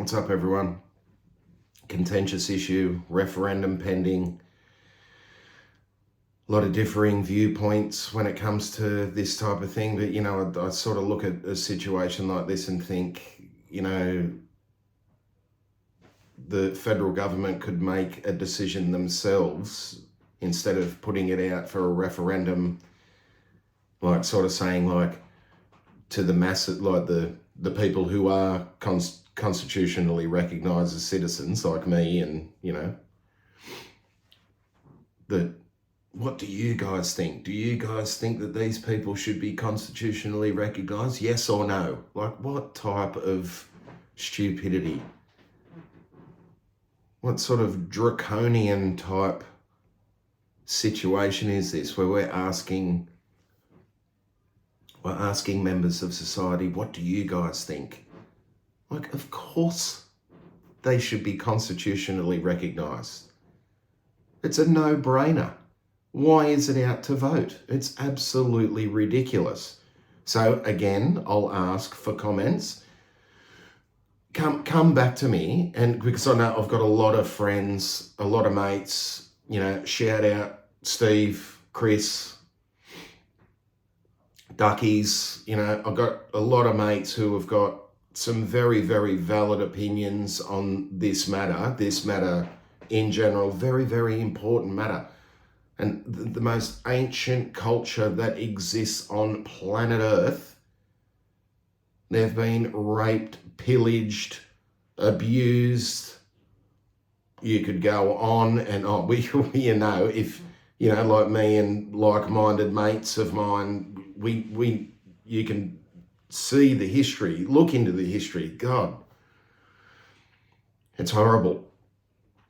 What's up, everyone? Contentious issue, referendum pending. A lot of differing viewpoints when it comes to this type of thing. But, I sort of look at a situation like this and think, the federal government could make a decision themselves instead of putting it out for a referendum, like sort of saying like to the masses, like the people who are constitutionally recognised as citizens like me, and that what do you guys think? Do you guys think that these people should be constitutionally recognised? Yes or no? Like, what type of stupidity? What sort of draconian type situation is this, where we're asking members of society, what do you guys think? Like, of course they should be constitutionally recognised. It's a no-brainer. Why is it out to vote? It's absolutely ridiculous. So again, I'll ask for comments. Come back to me, and because I know I've got a lot of friends, a lot of mates, shout out Steve, Chris, Duckies, I've got a lot of mates who have got some very, very valid opinions on this matter in general, very, very important matter. And the most ancient culture that exists on planet Earth, they've been raped, pillaged, abused. You could go on and on. If, like me and like-minded mates of mine, you can see the history, look into the history. God, it's horrible.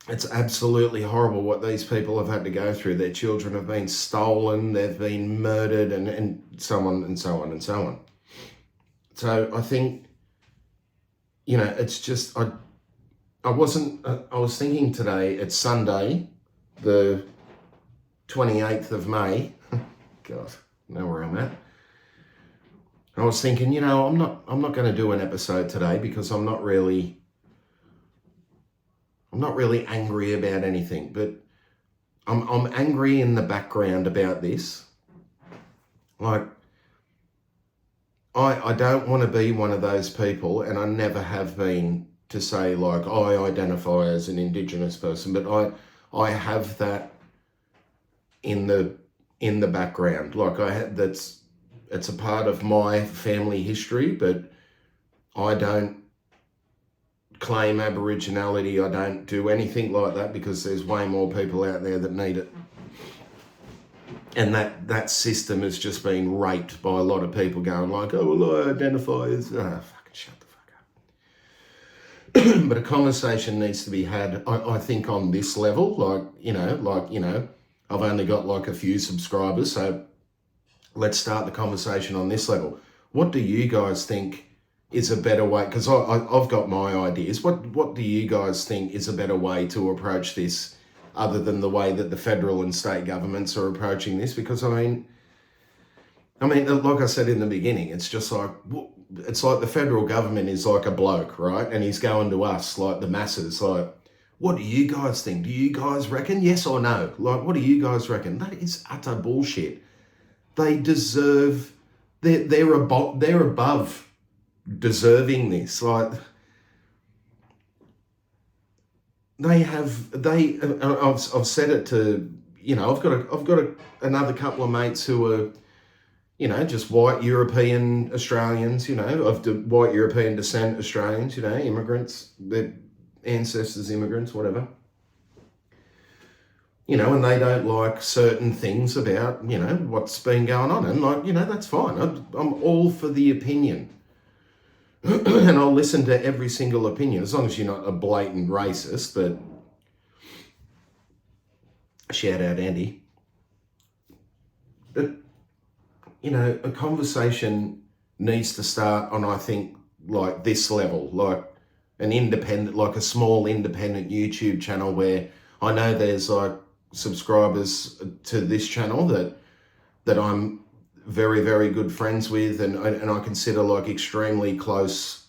It's absolutely horrible what these people have had to go through. Their children have been stolen, they've been murdered, and so on and so on and so on. So I think, it's just, I was thinking today, it's Sunday, the 28th of May. God, I know where I'm at. I was thinking, I'm not going to do an episode today because I'm not really angry about anything, but I'm angry in the background about this. Like, I don't want to be one of those people, and I never have been, to say like, I identify as an Indigenous person, but I have that in the background. Like, it's a part of my family history, but I don't claim Aboriginality. I don't do anything like that because there's way more people out there that need it. And that system has just been raped by a lot of people going like, oh, well, I identify as... fucking shut the fuck up. But a conversation needs to be had, I think, on this level. I've only got like a few subscribers, so let's start the conversation on this level. What do you guys think is a better way? Because I've got my ideas. What do you guys think is a better way to approach this, other than the way that the federal and state governments are approaching this? Because I mean, like I said in the beginning, it's just like, it's like the federal government is like a bloke, right? And he's going to us, like the masses, like, what do you guys think? Do you guys reckon? Yes or no? Like, what do you guys reckon? That is utter bullshit. They deserve, they're above deserving this. Like, I've said it to, I've got another couple of mates who are, just white European Australians, of the white European descent Australians, immigrants, their ancestors, immigrants, whatever. And they don't like certain things about, what's been going on. And like, that's fine. I'm all for the opinion. And I'll listen to every single opinion, as long as you're not a blatant racist. But shout out Andy. But, a conversation needs to start on, I think, like this level, like an independent, like a small independent YouTube channel where I know there's like subscribers to this channel that I'm very, very good friends with, and I consider like extremely close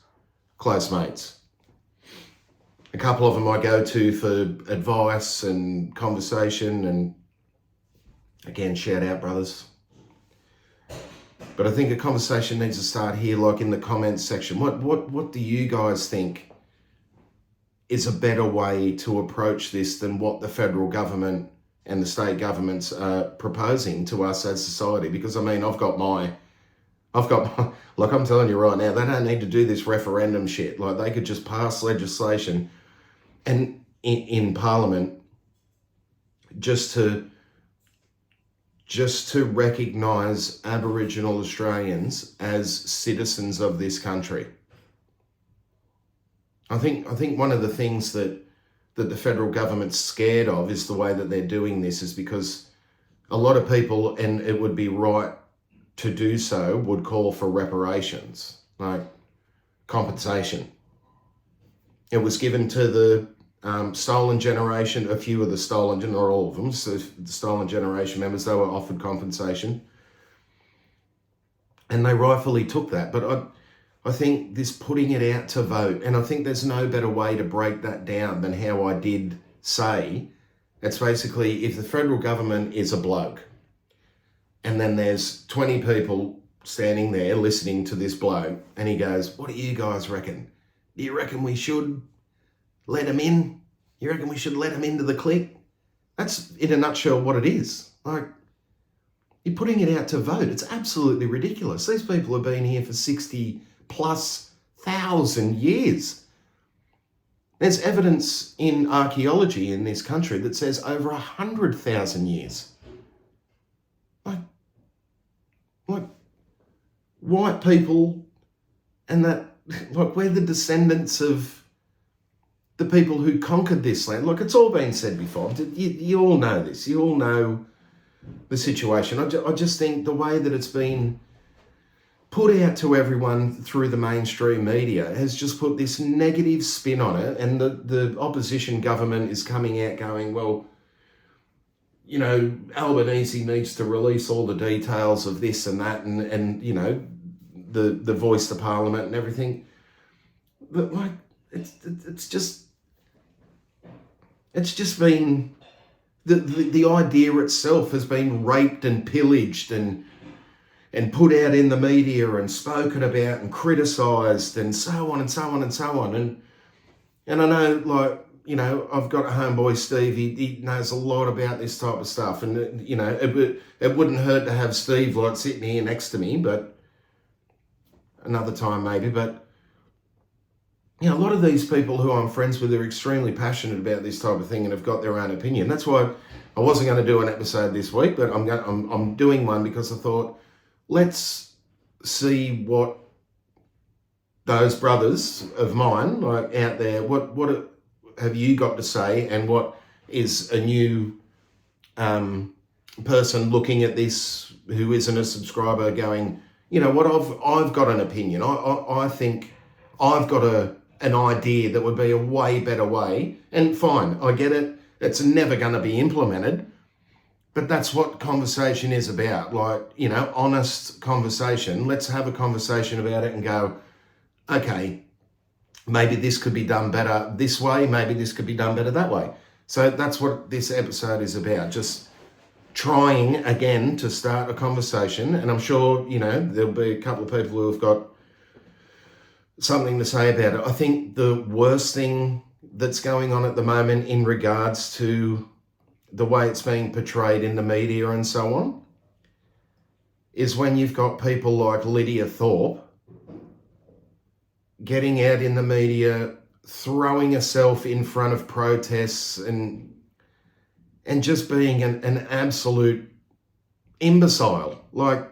mates. A couple of them I go to for advice and conversation, and again, shout out, brothers. But I think a conversation needs to start here, like in the comments section. What do you guys think is a better way to approach this than what the federal government and the state governments are proposing to us as society? Because I mean, I've got my, like I'm telling you right now, they don't need to do this referendum shit. Like they could just pass legislation and in Parliament just to recognise Aboriginal Australians as citizens of this country. I think one of the things that the federal government's scared of is the way that they're doing this, is because a lot of people, and it would be right to do so, would call for reparations, like compensation. It was given to the stolen generation, a few of the stolen, not all of them, so the stolen generation members, they were offered compensation. And they rightfully took that. But I think this putting it out to vote, and I think there's no better way to break that down than how I did say, it's basically if the federal government is a bloke, and then there's 20 people standing there listening to this bloke, and he goes, what do you guys reckon? Do you reckon we should let him in? You reckon we should let him into the clique? That's in a nutshell what it is. Like, you're putting it out to vote. It's absolutely ridiculous. These people have been here for 60,000+ years. There's evidence in archaeology in this country that says over 100,000 years. Like white people, and that, like, we're the descendants of the people who conquered this land. Look, it's all been said before. You all know this. You all know the situation. I just think the way that it's been put out to everyone through the mainstream media has just put this negative spin on it. And the opposition government is coming out going, well, you know, Albanese needs to release all the details of this and that, and you know, the voice to Parliament and everything. But like, it's just been, the idea itself has been raped and pillaged and put out in the media and spoken about and criticised and so on and so on and so on. And I know, like, you know, I've got a homeboy, Steve, he knows a lot about this type of stuff. And, you know, it wouldn't hurt to have Steve, like, sitting here next to me, but another time maybe. But, you know, a lot of these people who I'm friends with are extremely passionate about this type of thing and have got their own opinion. That's why I wasn't going to do an episode this week, but I'm doing one because I thought, let's see what those brothers of mine, like, out there, what have you got to say, and what is a new person looking at this who isn't a subscriber going, you know what, I've got an opinion. I think I've got an idea that would be a way better way. And fine, I get it. It's never going to be implemented. But that's what conversation is about. Like, you know, honest conversation. Let's have a conversation about it and go, okay, maybe this could be done better this way. Maybe this could be done better that way. So that's what this episode is about. Just trying again to start a conversation. And I'm sure, you know, there'll be a couple of people who have got something to say about it. I think the worst thing that's going on at the moment in regards to the way it's being portrayed in the media and so on is when you've got people like Lydia Thorpe getting out in the media, throwing herself in front of protests and just being an absolute imbecile. Like,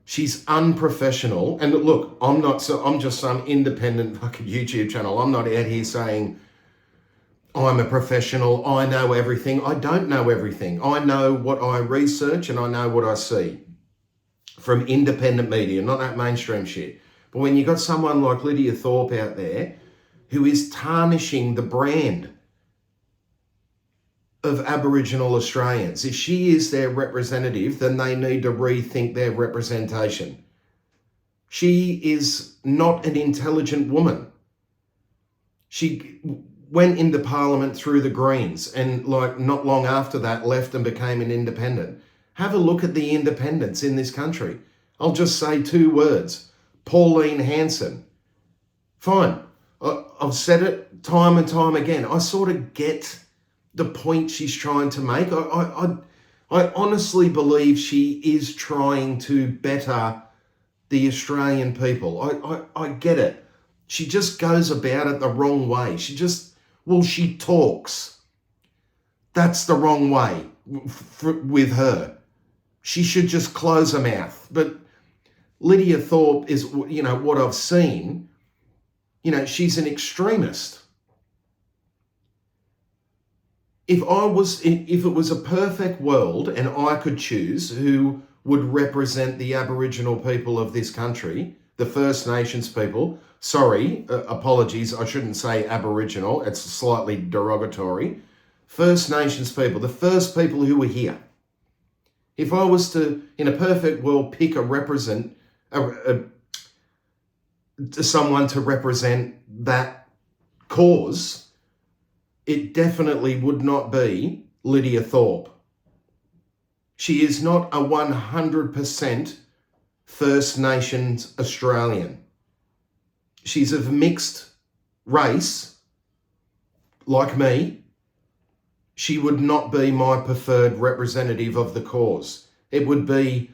she's unprofessional. And look, I'm just some independent fucking YouTube channel. I'm not out here saying I'm a professional, I know everything. I don't know everything. I know what I research and I know what I see from independent media, not that mainstream shit. But when you've got someone like Lydia Thorpe out there who is tarnishing the brand of Aboriginal Australians, if she is their representative, then they need to rethink their representation. She is not an intelligent woman. went into Parliament through the Greens and like not long after that left and became an independent. Have a look at the independents in this country. I'll just say 2 words. Pauline Hanson. Fine. I've said it time and time again. I sort of get the point she's trying to make. I honestly believe she is trying to better the Australian people. I get it. She just goes about it the wrong way. She talks. That's the wrong way with her. She should just close her mouth. But Lydia Thorpe is, what I've seen, she's an extremist. If it was a perfect world and I could choose who would represent the Aboriginal people of this country, the First Nations people, apologies, I shouldn't say Aboriginal, it's slightly derogatory. First Nations people, the first people who were here. If I was to, in a perfect world, pick someone to represent that cause, it definitely would not be Lydia Thorpe. She is not a 100% First Nations Australian. She's of mixed race, like me. She would not be my preferred representative of the cause. It would be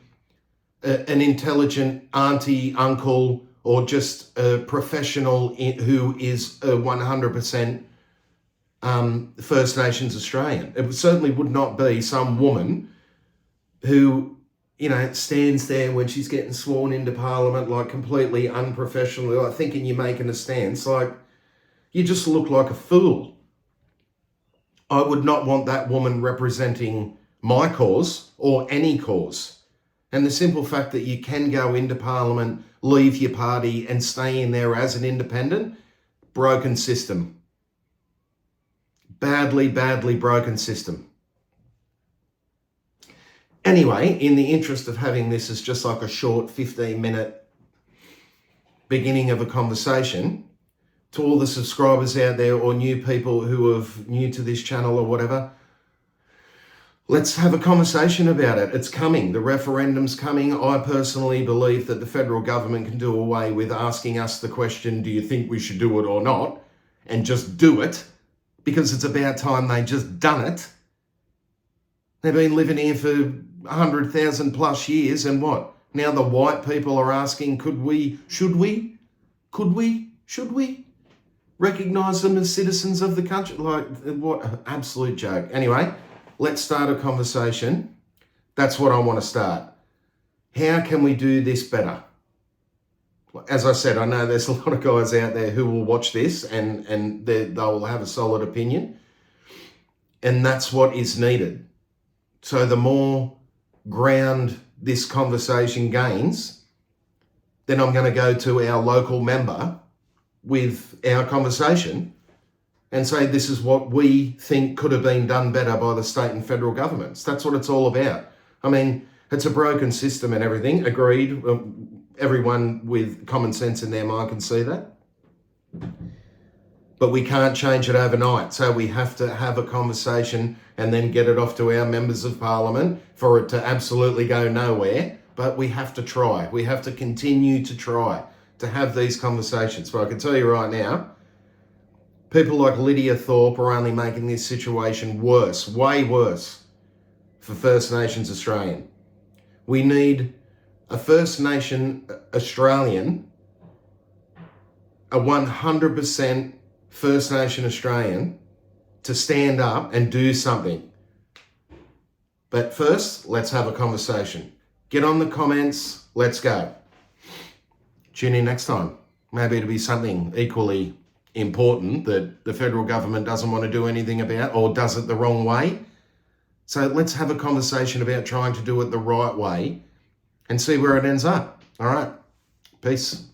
an intelligent auntie, uncle, or just a professional who is a 100% First Nations Australian. It certainly would not be some woman who, stands there when she's getting sworn into Parliament, like completely unprofessionally, like thinking you're making a stance. Like, you just look like a fool. I would not want that woman representing my cause or any cause. And the simple fact that you can go into Parliament, leave your party and stay in there as an independent, broken system. Badly, badly broken system. Anyway, in the interest of having this as just like a short 15-minute beginning of a conversation, to all the subscribers out there or new people who are new to this channel or whatever, let's have a conversation about it. It's coming. The referendum's coming. I personally believe that the federal government can do away with asking us the question, do you think we should do it or not? And just do it, because it's about time they just done it. They've been living here for 100,000 plus years, and what? Now the white people are asking, should we recognise them as citizens of the country? Like, what an absolute joke. Anyway, let's start a conversation. That's what I want to start. How can we do this better? As I said, I know there's a lot of guys out there who will watch this and they will have a solid opinion. And that's what is needed. So the more ground this conversation gains, then I'm going to go to our local member with our conversation and say this is what we think could have been done better by the state and federal governments. That's what it's all about. I mean, it's a broken system and everything, agreed. Everyone with common sense in their mind can see that. But we can't change it overnight. So we have to have a conversation and then get it off to our members of parliament for it to absolutely go nowhere. But we have to try. We have to continue to try to have these conversations. But I can tell you right now, people like Lydia Thorpe are only making this situation worse, way worse for First Nations Australian. We need a First Nation Australian, a 100% First Nation Australian, to stand up and do something. But first, let's have a conversation. Get on the comments. Let's go. Tune in next time. Maybe it'll be something equally important that the federal government doesn't want to do anything about or does it the wrong way. So let's have a conversation about trying to do it the right way and see where it ends up. All right. Peace.